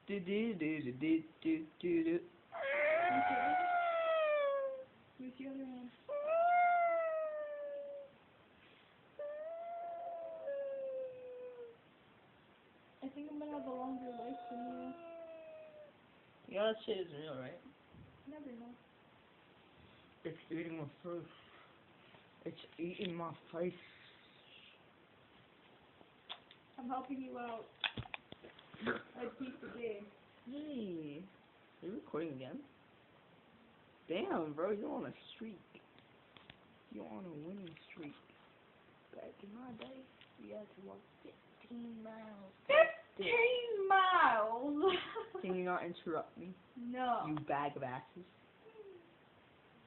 Do do do do do do do do. Use the other hand. I think I'm gonna have a longer life than you. Yeah, that shit is real, right? Never know. It's eating my face. It's eating my face. I'm helping you out. I beat the game. Hey, are you recording again? Damn, bro, you're on a streak. You're on a winning streak. Back in my day, we had to walk 15 miles. 15 miles! Can you not interrupt me, No. you bag of asses?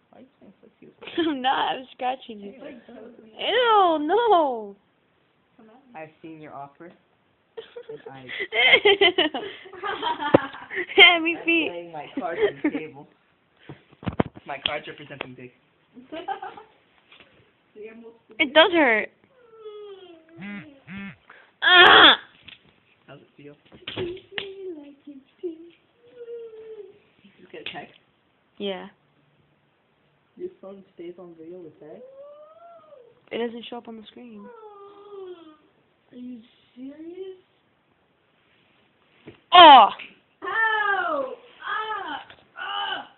Why are you saying fuck you? I'm not. I'm scratching you. It's like totally. Ew, no. Come on. I've seen your offer. And Me I'm feet. playing my cards on the table. My cards representing dick. It does hurt. Ah! How's it feel? Just get a text. Yeah. Your phone stays on video with text? It doesn't show up on the screen. Are you serious? Oh! Ow! Ah! Ah!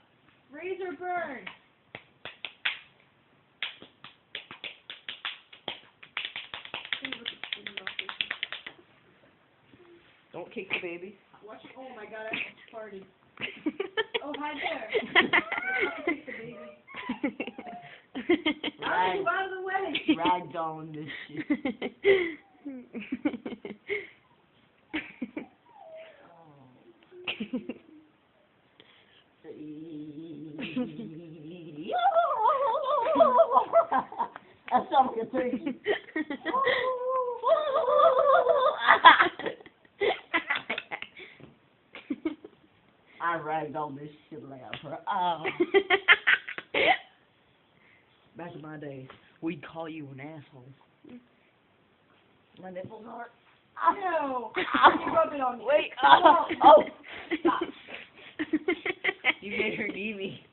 Razor burn! Don't kick the baby. Watch it. Oh my god, I farted. Oh, hi there. Don't kick the baby. Move out of the way. Ragdolling this shit. That sounds like a turkey. I ragdolled this shit out of her. Oh. Back in my day, we'd call you an asshole. My nipples hurt. No. You rub it on me. Wait. Oh. Oh. Stop. You made her knee me.